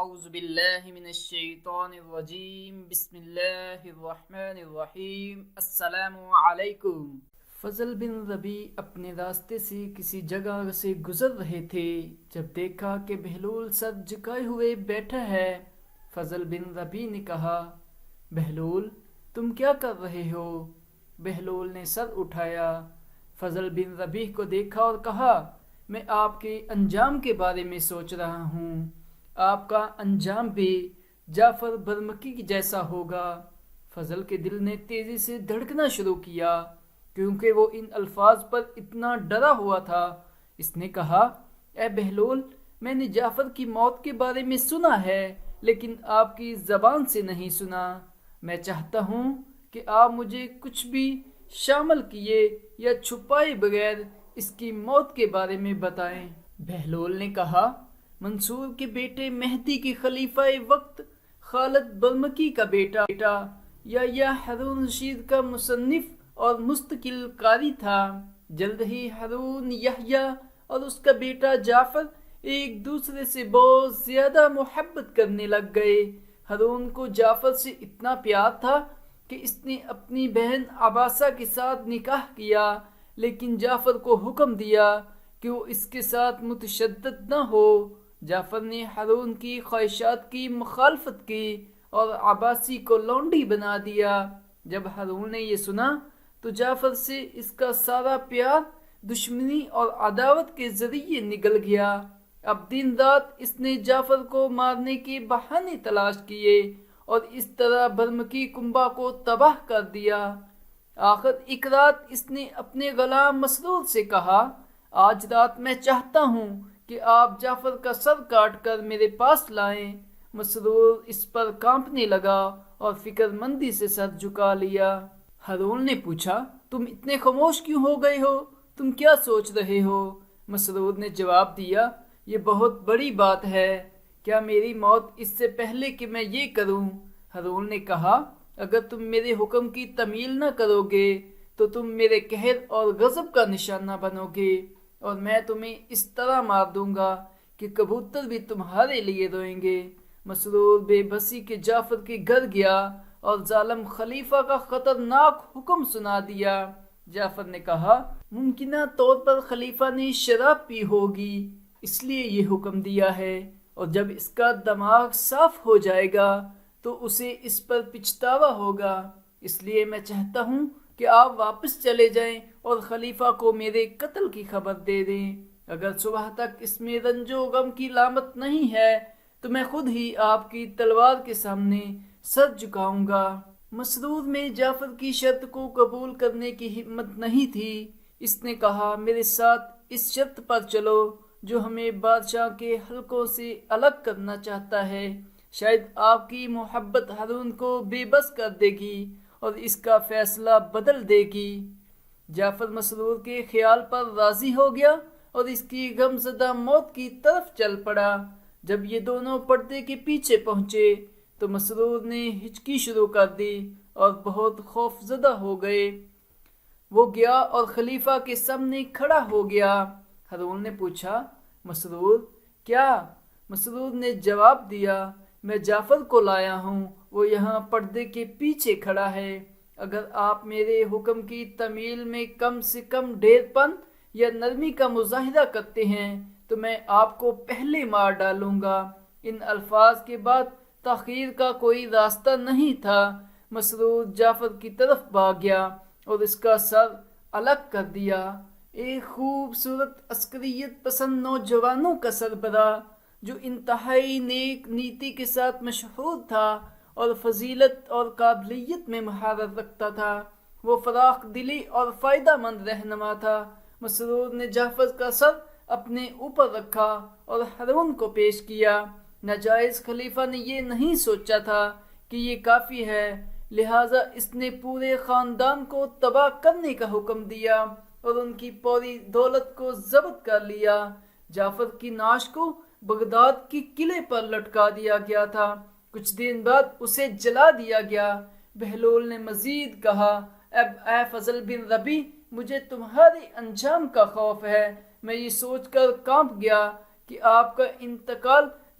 اعوذ باللہ من الشیطان الرجیم بسم اللہ الرحمن الرحیم السلام علیکم۔ فضل بن ربیع اپنے راستے سے کسی جگہ سے گزر رہے تھے، جب دیکھا کہ بہلول سر جھکائے ہوئے بیٹھا ہے۔ فضل بن ربیع نے کہا، بہلول تم کیا کر رہے ہو؟ بہلول نے سر اٹھایا، فضل بن ربیع کو دیکھا اور کہا، میں آپ کے انجام کے بارے میں سوچ رہا ہوں، آپ کا انجام بھی جعفر برمکی جیسا ہوگا۔ فضل کے دل نے تیزی سے دھڑکنا شروع کیا، کیونکہ وہ ان الفاظ پر اتنا ڈرا ہوا تھا۔ اس نے کہا، اے بہلول، میں نے جعفر کی موت کے بارے میں سنا ہے، لیکن آپ کی زبان سے نہیں سنا۔ میں چاہتا ہوں کہ آپ مجھے کچھ بھی شامل کیے یا چھپائے بغیر اس کی موت کے بارے میں بتائیں۔ بہلول نے کہا، منصور کے بیٹے مہدی کے خلیفہ وقت خالد برمکی کا بیٹا یا ہارون رشید کا مصنف اور مستقل قاری تھا۔ جلد ہی ہارون یحییٰ اور اس کا بیٹا جعفر ایک دوسرے سے بہت زیادہ محبت کرنے لگ گئے۔ ہارون کو جعفر سے اتنا پیار تھا کہ اس نے اپنی بہن عباسہ کے ساتھ نکاح کیا، لیکن جعفر کو حکم دیا کہ وہ اس کے ساتھ متشدد نہ ہو۔ جعفر نے ہارون کی خواہشات کی مخالفت کی اور عباسی کو لونڈی بنا دیا۔ جب ہارون نے یہ سنا تو جعفر سے اس کا سارا پیار دشمنی اور عداوت کے ذریعے نگل گیا۔ اب دن رات اس نے جعفر کو مارنے کے بہانے تلاش کیے اور اس طرح برمکی کنبہ کو تباہ کر دیا۔ آخر ایک رات اس نے اپنے غلام مسرور سے کہا، آج رات میں چاہتا ہوں کہ آپ جعفر کا سر کاٹ کر میرے پاس لائیں۔ مسرور اس پر کانپنے لگا اور فکر مندی سے سر جھکا لیا۔ ہارون نے پوچھا، تم اتنے خاموش کیوں ہو گئے ہو؟ تم کیا سوچ رہے ہو؟ مسرور نے جواب دیا، یہ بہت بڑی بات ہے، کیا میری موت اس سے پہلے کہ میں یہ کروں؟ ہارون نے کہا، اگر تم میرے حکم کی تعمیل نہ کرو گے تو تم میرے قہر اور غضب کا نشانہ بنو گے، اور میں تمہیں اس طرح مار دوں گا کہ کبوتر بھی تمہارے لیے روئیں گے۔ مسرور بے بسی کے جعفر کے گھر گیا اور ظالم خلیفہ کا خطرناک حکم سنا دیا۔ جعفر نے کہا، ممکنہ طور پر خلیفہ نے شراب پی ہوگی، اس لیے یہ حکم دیا ہے، اور جب اس کا دماغ صاف ہو جائے گا تو اسے اس پر پچھتاوا ہوگا۔ اس لیے میں چاہتا ہوں کہ آپ واپس چلے جائیں اور خلیفہ کو میرے قتل کی خبر دے دیں۔ اگر صبح تک اس میں رنج و غم کی علامت نہیں ہے تو میں خود ہی آپ کی تلوار کے سامنے سر جھکاؤں گا۔ مسرور میں جعفر کی شرط کو قبول کرنے کی ہمت نہیں تھی۔ اس نے کہا، میرے ساتھ اس شرط پر چلو جو ہمیں بادشاہ کے حلقوں سے الگ کرنا چاہتا ہے، شاید آپ کی محبت ہارون کو بے بس کر دے گی اور اس کا فیصلہ بدل دے گی۔ جعفر مسرور کے خیال پر راضی ہو گیا اور اس کی غم زدہ موت کی طرف چل پڑا۔ جب یہ دونوں پردے کے پیچھے پہنچے تو مسرور نے ہچکی شروع کر دی اور بہت خوف زدہ ہو گئے۔ وہ گیا اور خلیفہ کے سامنے کھڑا ہو گیا۔ ہارون نے پوچھا، مسرور کیا؟ مسرور نے جواب دیا، میں جعفر کو لایا ہوں، وہ یہاں پردے کے پیچھے کھڑا ہے۔ اگر آپ میرے حکم کی تعمیل میں کم سے کم ڈھیر پن یا نرمی کا مظاہرہ کرتے ہیں تو میں آپ کو پہلے مار ڈالوں گا۔ ان الفاظ کے بعد تاخیر کا کوئی راستہ نہیں تھا۔ مسرور جعفر کی طرف بھاگ گیا اور اس کا سر الگ کر دیا۔ ایک خوبصورت عسکریت پسند نوجوانوں کا سربراہ جو انتہائی نیک نیتی کے ساتھ مشہور تھا اور فضیلت اور قابلیت میں مہارت رکھتا تھا، وہ فراخ دلی اور فائدہ مند رہنما تھا۔ مسرور نے جعفر کا سر اپنے اوپر رکھا اور ہارون کو پیش کیا۔ ناجائز خلیفہ نے یہ نہیں سوچا تھا کہ یہ کافی ہے، لہٰذا اس نے پورے خاندان کو تباہ کرنے کا حکم دیا اور ان کی پوری دولت کو ضبط کر لیا۔ جعفر کی نعش کو بغداد کی قلعے پر لٹکا دیا گیا تھا، کچھ دن بعد اسے جلا دیا گیا۔ بہلول نے مزید کہا، اب اے فضل بن ربیع، مجھے تمہارے انجام کا خوف ہے۔ میں یہ سوچ کر کانپ گیا کہ آپ کا انتقال